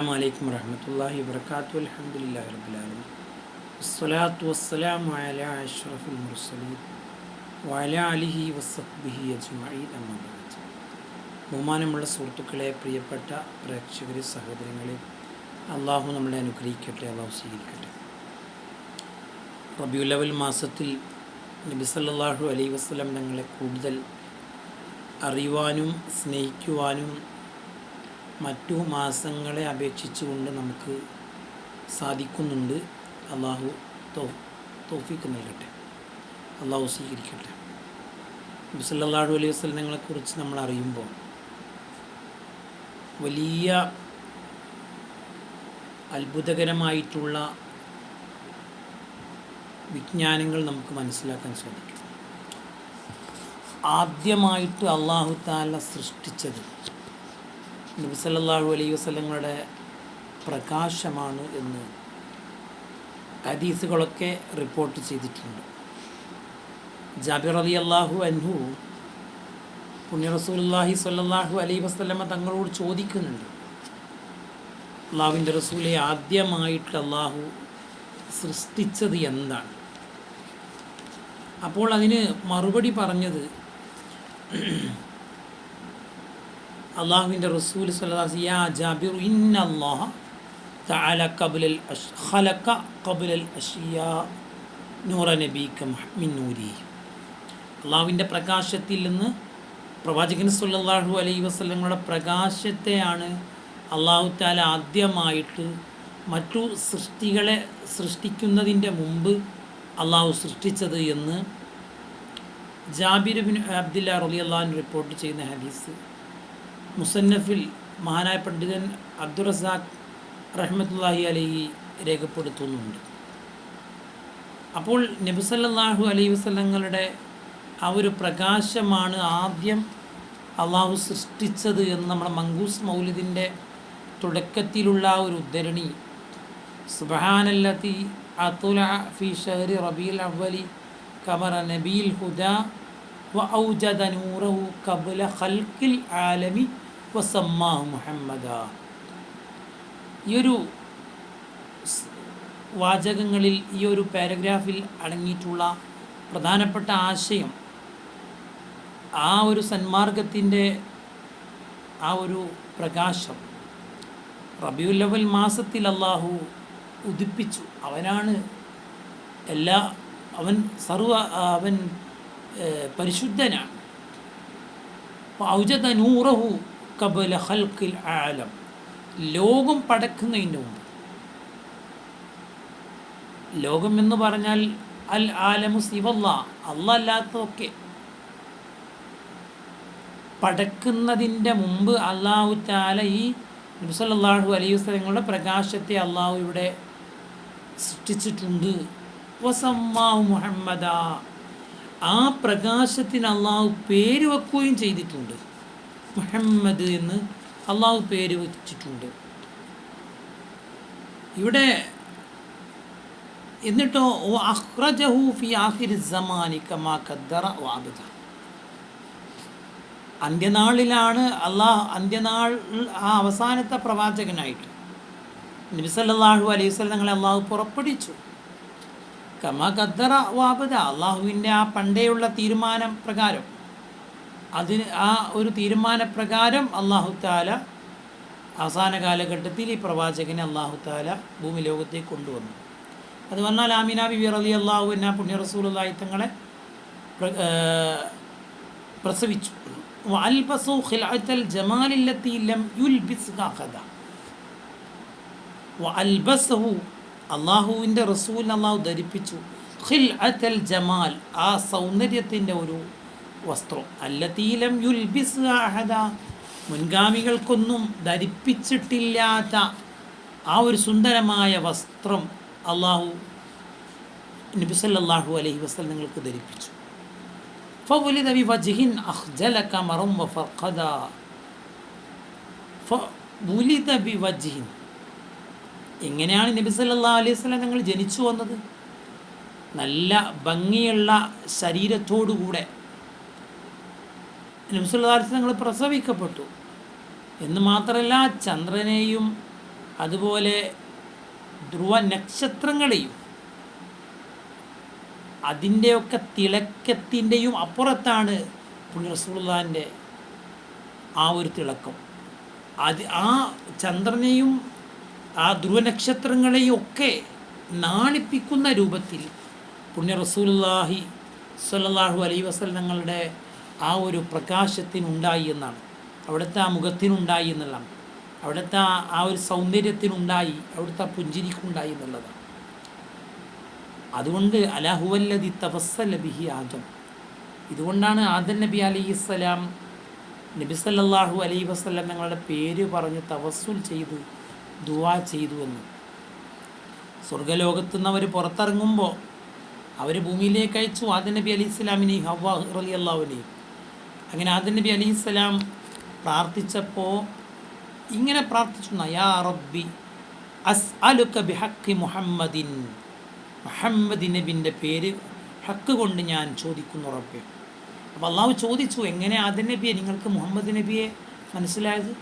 അസ്സലാമു വറഹ്മത്തുള്ളാഹി വബറകാതുഹു അൽഹംദുലില്ലാഹി റബ്ബിൽ ആലമീൻ വസ്സലാത്തു വസ്സലാമു അലാ അഷ്റഫിൽ മുർസലീൻ വഅലാ ആലിഹി വസ്സഹ്ബിഹി അജ്മഈൻ അമ്മാ ബഅദ്. ബഹുമാനമുള്ള സുഹൃത്തുക്കളെ, പ്രിയപ്പെട്ട പ്രേക്ഷകരെ, സഹോദരങ്ങളെ, അള്ളാഹു നമ്മളെ അനുഗ്രഹിക്കട്ടെ, അള്ളാഹു സ്വീകരിക്കട്ടെ. റബീഉൽ അവ്വൽ മാസത്തിൽ നബി സല്ലല്ലാഹു അലൈഹി വസല്ലം തങ്ങളെ കൂടുതൽ അറിയുവാനും സ്നേഹിക്കുവാനും മറ്റു മാസങ്ങളെ അപേക്ഷിച്ചുകൊണ്ട് നമുക്ക് സാധിക്കുന്നുണ്ട്. അള്ളാഹു തൗഫീഖ് നൽകട്ടെ, അള്ളാഹു സ്വീകരിക്കട്ടെ. നബി സല്ലല്ലാഹു അലൈഹി വസല്ലമയെക്കുറിച്ച് നമ്മൾ അറിയുമ്പോൾ വലിയ അത്ഭുതകരമായിട്ടുള്ള വിജ്ഞാനങ്ങൾ നമുക്ക് മനസ്സിലാക്കാൻ സാധിക്കും. ആദ്യമായിട്ട് അള്ളാഹു തആല സൃഷ്ടിച്ചത് നബി സല്ലല്ലാഹു അലൈഹി വസല്ലമയുടെ പ്രകാശമാണ് എന്ന് ഹദീസുകളൊക്കെ റിപ്പോർട്ട് ചെയ്തിട്ടുണ്ട്. ജാബിർ റളിയല്ലാഹു അൻഹു പുണ്യ റസൂലുള്ളാഹി സ്വല്ലല്ലാഹു അലൈഹി വസല്ലമ തങ്ങളോട് ചോദിക്കുന്നുണ്ട്, അള്ളാഹുവിൻ്റെ റസൂലെ, ആദ്യമായിട്ട് അള്ളാഹു സൃഷ്ടിച്ചത് എന്താണ്? അപ്പോൾ അതിന് മറുപടി പറഞ്ഞത് അള്ളാഹുവിൻ്റെ റസൂൽ സ്വല്ലല്ലാഹു അലൈഹി വസല്ലം, യാ ജാബിർ ഇന്നല്ലാഹ തആല ഖലഖ ഖബ്ലൽ അഷ്യാ നൂറ നബിക മിൻ നൂരി. അള്ളാഹുവിൻ്റെ പ്രകാശത്തിൽ നിന്ന് പ്രവാചകൻ സ്വല്ലല്ലാഹു അലൈഹി വസല്ലമയുടെ പ്രകാശത്തെയാണ് അള്ളാഹു തആല ആദ്യമായിട്ട് മറ്റു സൃഷ്ടികളെ സൃഷ്ടിക്കുന്നതിൻ്റെ മുമ്പ് അള്ളാഹു സൃഷ്ടിച്ചത് എന്ന് ജാബിർ ഇബ്നു അബ്ദുല്ലാ റളിയല്ലാഹു അൻഹു റിപ്പോർട്ട് ചെയ്യുന്ന ഹദീസ് മുസന്നഫിൽ മഹാനായ പണ്ഡിതൻ അബ്ദുർ റസാഖ് റഹ്മത്തുള്ളാഹി അലൈഹി രേഖപ്പെടുത്തുന്നുണ്ട്. അപ്പോൾ നബി സല്ലല്ലാഹു അലൈഹി വസല്ലമയുടെ ആ ഒരു പ്രകാശമാണ് ആദ്യം അള്ളാഹു സൃഷ്ടിച്ചത് എന്ന് നമ്മുടെ മങ്കൂസ് മൗലിദിൻ്റെ തുടക്കത്തിലുള്ള ഒരു ഉദ്ധരണി, സുബ്ഹാനല്ലദി അത്ലഅ ഫീ ശഹരി റബീഉൽ അവ്വലി ഖമറ നബിയിൽ ഹുദാ വഔജദ നൂറഹു ഖബ്ല ഖൽഖിൽ ആലമി വസമ്മാഹു മുഹമ്മദ. ഈ ഒരു വാചകങ്ങളിൽ, ഈ ഒരു പാരഗ്രാഫിൽ അടങ്ങിയിട്ടുള്ള പ്രധാനപ്പെട്ട ആശയം, ആ ഒരു സന്മാർഗത്തിൻ്റെ ആ ഒരു പ്രകാശം റബീഉൽ അവ്വൽ മാസത്തിൽ അള്ളാഹു ഉദിപ്പിച്ചു. അവനാണ് അവൻ പരിശുദ്ധനാണ്. ഔജദ നൂറഹു ഖബ്ല ഖൽഖിൽ ആലം, ലോകം പടക്കുന്നതിന് മുമ്പ്. ലോകം എന്ന് പറഞ്ഞാൽ അൽ ആലമു സിവല്ലാ, അല്ലാത്തതൊക്കെ പടക്കുന്നതിൻ്റെ മുമ്പ് അള്ളാഹു തആല ഈ നബി സല്ലല്ലാഹു അലൈഹി വസല്ലമയുടെ പ്രകാശത്തെ അള്ളാഹു ഇവിടെ സൃഷ്ടിച്ചിട്ടുണ്ട്. വസമ്മാഹു മുഹമ്മദ, ആ പ്രകാശത്തിന് അള്ളാഹു പേര് വെക്കുകയും ചെയ്തിട്ടുണ്ട്. മുഹമ്മദ് എന്ന് അള്ളാഹു പേര് വെച്ചിട്ടുണ്ട് ഇവിടെ. എന്നിട്ടോ അഖ്റജഹു ഫി ആഖിരി സമാനി കമാ ഖദ്ദറ വഅബദ, അന്ത്യനാളിലാണ് അന്ത്യനാൾ ആ അവസാനത്തെ പ്രവാചകനായിട്ട് നബി സല്ലല്ലാഹു അലൈഹി വസല്ലം തങ്ങളെ അള്ളാഹു പുറപ്പെടുവിച്ചു. കമാ ഖദ്ദറ വഅബദ, അള്ളാഹുവിൻ്റെ ആ പണ്ടേയുള്ള തീരുമാനം പ്രകാരം, ആ ഒരു തീരുമാനപ്രകാരം അള്ളാഹു തആല അവസാന കാലഘട്ടത്തിൽ ഈ പ്രവാചകനെ അള്ളാഹു തആല ഭൂമി ലോകത്തേക്ക് കൊണ്ടുവന്നു. അത് വന്നാൽ ആമിന ബിബി റളിയല്ലാഹു അൻഹ പുണ്യ റസൂലുള്ളാഹി തങ്ങളെ പ്രസവിച്ചു. വഅൽബസു ഖിൽഅത്തൽ ജമാലില്ലത്തി ലം യുൽബിസ്ഹാ ഖദ. വഅൽബസഹു, അള്ളാഹുവിൻ്റെ റസൂലിനെ അള്ളാഹു ധരിപ്പിച്ചു. ഖിൽഅത്തൽ ജമാൽ, ആ സൗന്ദര്യത്തിൻ്റെ ഒരു വസ്ത്രം. അല്ലത്തി ലം യുൽബിസ്ഹാ അഹദ, മുൻഗാമികൾക്കൊന്നും ധരിപ്പിച്ചിട്ടില്ലാത്ത ആ ഒരു സുന്ദരമായ വസ്ത്രം അള്ളാഹു നബി സല്ലല്ലാഹു അലൈഹി വസല്ലം നിങ്ങൾക്ക് ധരിപ്പിച്ചു. ഫവുലിദ ബിവജ്ഹിൻ അഖ്ജല ഖമറൻ വഫഖദ. ഫവുലിദ ബിവജ്ഹിൻ, എങ്ങനെയാണ് നബി സല്ലല്ലാഹു അലൈഹി വസല്ലം നിങ്ങൾ ജനിച്ചു വന്നത്? നല്ല ഭംഗിയുള്ള ശരീരത്തോടുകൂടെ നബി സല്ലല്ലാഹു അലൈഹി വസല്ലം പ്രസവിക്കപ്പെട്ടു. എന്ന് മാത്രമല്ല, ചന്ദ്രനെയും അതുപോലെ ധ്രുവ നക്ഷത്രങ്ങളെയും അതിൻ്റെയൊക്കെ തിളക്കത്തിൻ്റെയും അപ്പുറത്താണ് പുണ്യ റസൂലുള്ളാഹിൻ്റെ ആ ഒരു തിളക്കം. ആ ചന്ദ്രനെയും ആ ധ്രുവനക്ഷത്രങ്ങളെയും ഒക്കെ നാണിപ്പിക്കുന്ന രൂപത്തിൽ പുണ്യ റസൂലുള്ളാഹി സ്വല്ലല്ലാഹു അലൈഹി വസല്ലം തങ്ങളുടെ ആ ഒരു പ്രകാശത്തിനുണ്ടായി എന്നാണ്, അവിടുത്തെ ആ മുഖത്തിനുണ്ടായി എന്നുള്ളതാണ്, അവിടുത്തെ ആ ഒരു സൗന്ദര്യത്തിനുണ്ടായി, അവിടുത്തെ പുഞ്ചിരിക്കുണ്ടായി എന്നുള്ളതാണ്. അതുകൊണ്ട് അലാഹുവല്ലദി തവസ്സല ബിഹി ആദം, ഇതുകൊണ്ടാണ് ആദം നബി അലൈഹിസ്സലാം നബി സല്ലല്ലാഹു അലൈഹി വസല്ലം തങ്ങളുടെ പേര് പറഞ്ഞ് തവസ്സുൽ ചെയ്തു, ദുആ ചെയ്തു എന്ന്. സ്വർഗ്ഗലോകത്തു നിന്ന് അവർ പുറത്തിറങ്ങുമ്പോൾ അവർ ഭൂമിയിലേക്ക് അയച്ചു ആദം നബി അലൈഹി സ്വലാമിനെയും ഹവ്വ റളിയല്ലാഹുവിനെയും. അങ്ങനെ ആദം നബി അലൈഹി സ്വലാം പ്രാർത്ഥിച്ചപ്പോൾ ഇങ്ങനെ പ്രാർത്ഥിച്ചു, യാ റബ്ബി അസ്അലുക ബിഹഖി മുഹമ്മദിൻ, മുഹമ്മദ് നബിൻ്റെ പേര് ഹക്ക് കൊണ്ട് ഞാൻ ചോദിക്കുന്നു റബ്ബേ. അപ്പോൾ അള്ളാഹു ചോദിച്ചു, എങ്ങനെ ആദം നബിയെ നിങ്ങൾക്ക് മുഹമ്മദ് നബിയെ മനസ്സിലായത്?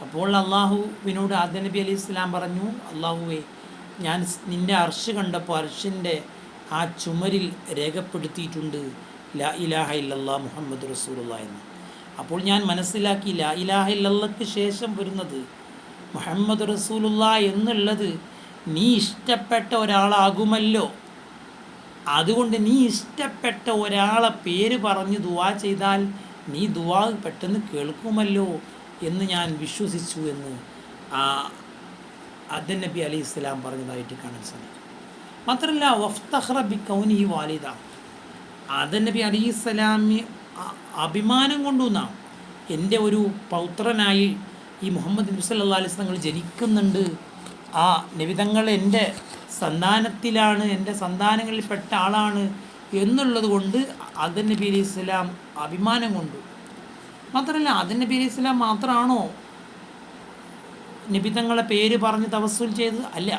അപ്പോൾ അള്ളാഹുവിനോട് ആദം നബി അലൈഹി സ്വലാം പറഞ്ഞു, അള്ളാഹുവേ, ഞാൻ നിൻ്റെ അർശ് കണ്ടപ്പോൾ അർശിൻ്റെ ആ ചുമരിൽ രേഖപ്പെടുത്തിയിട്ടുണ്ട് ലാ ഇലാഹ ഇല്ലല്ലാഹ് മുഹമ്മദ് റസൂലുള്ളാഹി എന്ന്. അപ്പോൾ ഞാൻ മനസ്സിലാക്കി, ലാ ഇലാഹ ഇല്ലല്ലാഹ്ക്ക് ശേഷം വരുന്നത് മുഹമ്മദ് റസൂലുള്ളാഹി എന്നുള്ളത് നീ ഇഷ്ടപ്പെട്ട ഒരാളാകുമല്ലോ. അതുകൊണ്ട് നീ ഇഷ്ടപ്പെട്ട ഒരാളെ പേര് പറഞ്ഞ് ദുആ ചെയ്താൽ നീ ദുആ പെട്ടെന്ന് കേൾക്കുമല്ലോ എന്ന് ഞാൻ വിശ്വസിച്ചു എന്ന് ആദം നബി അലൈഹി സ്വലാം പറഞ്ഞതായിട്ട് കാണാൻ സാധിക്കും. മാത്രമല്ല വഫ്തഖറ ബി കൗനിഹി വാലിദ, ആദം നബി അലൈഹി സ്വലാമി അഭിമാനം കൊണ്ടുവന്നാണ്, എൻ്റെ ഒരു പൗത്രനായി ഈ മുഹമ്മദ് നബി സല്ലല്ലാഹു അലൈഹി വസല്ലം ജനിക്കുന്നുണ്ട്, ആ നബിതങ്ങൾ എൻ്റെ സന്താനത്തിലാണ്, എൻ്റെ സന്താനങ്ങളിൽപ്പെട്ട ആളാണ് എന്നുള്ളത് കൊണ്ട് ആദം നബി അലൈഹി സ്വലാം അഭിമാനം കൊണ്ടു. മാത്രമല്ല ആദം നബി അലൈഹി സ്വലാം മാത്രമാണോ നബിതങ്ങളെ പേര് പറഞ്ഞ് തവസ്സുൽ ചെയ്തത്? അല്ല,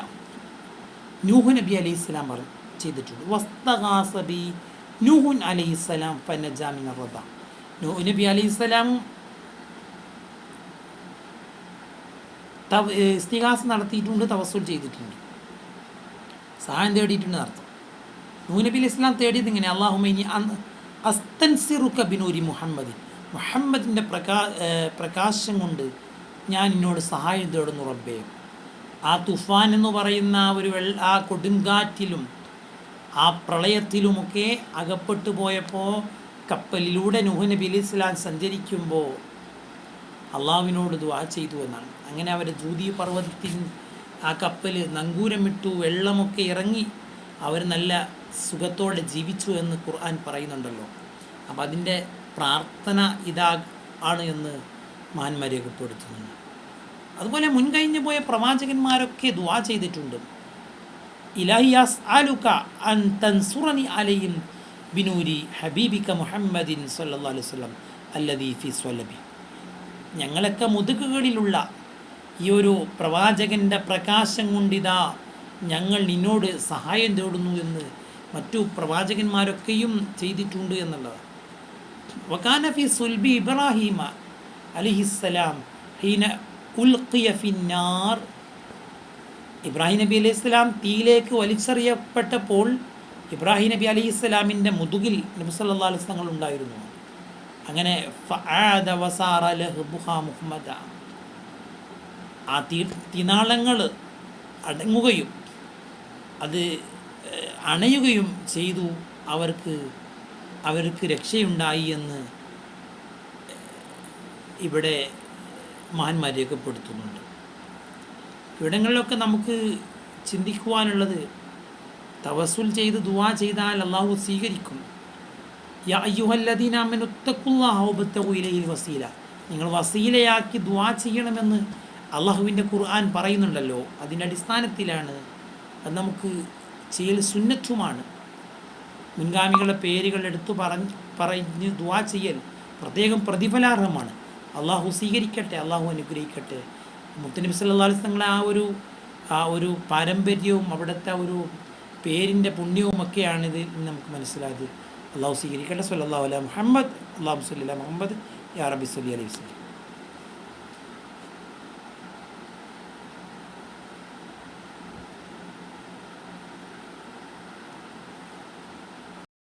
നൂഹ് നബി അലൈഹി സ്വലാം ചെയ്തിട്ടുണ്ട്. വസ്തഗാസബി നൂഹുൻ അലൈഹി സ്വലാം ഫനജാ മിനർ റദ, നൂഹ് നബി അലൈഹി സ്വലാം ഇസ്തിഗാസ നടത്തിയിട്ടുണ്ട്, തവസ്സുൽ ചെയ്തിട്ടുണ്ട്, സഹായം തേടിയിട്ടുണ്ട് അർത്ഥം. നൂഹ് നബി അലൈഹി സ്വലാം തേടിയത് ഇങ്ങനെ, അല്ലാഹുമ്മ ഇനി അസ്തൻസിറുക ബിനൂരി മുഹമ്മദ്, മുഹമ്മദിൻ്റെ പ്രകാശം കൊണ്ട് ഞാൻ എന്നോട് സഹായം തേടുന്നു റബ്ബേ. ആ തുഫാൻ എന്ന് പറയുന്ന ആ കൊടുങ്കാറ്റിലും ആ പ്രളയത്തിലുമൊക്കെ അകപ്പെട്ടു പോയപ്പോൾ കപ്പലിലൂടെ നൂഹ് നബി അലൈഹി സ്വലാം സഞ്ചരിക്കുമ്പോൾ അള്ളാഹുവിനോട് ദുആ ചെയ്തു എന്നാണ്. അങ്ങനെ അവർ ജൂദി പർവ്വതത്തിൽ ആ കപ്പൽ നങ്കൂരമിട്ടു, വെള്ളമൊക്കെ ഇറങ്ങി, അവർ നല്ല സുഖത്തോടെ ജീവിച്ചു എന്ന് ഖുർആൻ പറയുന്നുണ്ടല്ലോ. അപ്പം അതിൻ്റെ പ്രാർത്ഥന ആണ് എന്ന് മഹാന്മാർ രേഖപ്പെടുത്തുന്നുണ്ട്. അതുപോലെ മുൻകഴിഞ്ഞു പോയ പ്രവാചകന്മാരൊക്കെ ദുആ ചെയ്തിട്ടുണ്ട്. ഇലാഹി അസ്അലുക അൻ തൻസുറനി അലൈഹിം ബിനൂരി ഹബീബിക മുഹമ്മദിൻ സല്ലല്ലാഹു അലൈഹി വസല്ലം അല്ലദീ ഫീ സ്വലബി, ഞങ്ങളൊക്കെ മുതുകുകളിലുള്ള ഈ ഒരു പ്രവാചകൻ്റെ പ്രകാശം കൊണ്ടിതാ ഞങ്ങൾ നിന്നോട് സഹായം തേടുന്നു എന്ന് മറ്റു പ്രവാചകന്മാരൊക്കെയും ചെയ്തിട്ടുണ്ട് എന്നുള്ളത്. വകാന ഫി സുൽബി ഇബ്രാഹിമ അലൈഹിസ്സലാം ഹീന ഉൽഖിയ ഫിന്നാർ, ഇബ്രാഹിം നബി അലൈഹി സ്വലാം തീയിലേക്ക് വലിച്ചെറിയപ്പെട്ടപ്പോൾ ഇബ്രാഹിം നബി അലൈഹി സ്വലാമിൻ്റെ മുതുകിൽ നബി സല്ലല്ലാഹു അലൈഹി വസല്ലം ഉണ്ടായിരുന്നു. അങ്ങനെ ഫഅദ വസാറ ലഹ്ബുഹാ മുഹമ്മദ, ആ തീനാളങ്ങൾ അടങ്ങുകയും അത് അണയുകയും ചെയ്തു, അവർക്ക് രക്ഷയുണ്ടായി എന്ന് ഇവിടെ മഹാന്മാർ രേഖപ്പെടുത്തുന്നുണ്ട്. ഇവിടങ്ങളിലൊക്കെ നമുക്ക് ചിന്തിക്കുവാനുള്ളത്, തവസ്സുൽ ചെയ്ത് ദുആ ചെയ്താൽ അള്ളാഹു സ്വീകരിക്കും. യാ അയ്യുഹല്ലദീന ആമനു ഇത്തഖുല്ലാഹ വബ്തഗു ഇലൈഹിൽ വസീല, നിങ്ങൾ വസീലയാക്കി ദുആ ചെയ്യണമെന്ന് അള്ളാഹുവിൻ്റെ ഖുർആൻ പറയുന്നുണ്ടല്ലോ. അതിൻ്റെ അടിസ്ഥാനത്തിലാണ് അത് നമുക്ക് ചെയ്യൽ സുന്നത്തുമാണ്. മുൻഗാമികളുടെ പേരുകൾ എടുത്തു പറഞ്ഞ് ദുആ ചെയ്യൽ പ്രത്യേകം പ്രതിഫലാർഹമാണ്. അള്ളാഹു സ്വീകരിക്കട്ടെ, അള്ളാഹു അനുഗ്രഹിക്കട്ടെ. മുത്തുനബി സല്ലല്ലാഹു അലൈഹി വസല്ലം ആ ഒരു പാരമ്പര്യവും അവിടുത്തെ ഒരു പേരിൻ്റെ പുണ്യവും ഒക്കെയാണ് ഇതിൽ നമുക്ക് മനസ്സിലായത്. അള്ളാഹു സ്വീകരിക്കട്ടെ. സ്വല്ലല്ലാഹു അലാ മുഹമ്മദ്, അല്ലാഹു സ്വല്ലി അലാ മുഹമ്മദ്, യാ റബ്ബി സ്വല്ലി അലൈഹി വസല്ലം.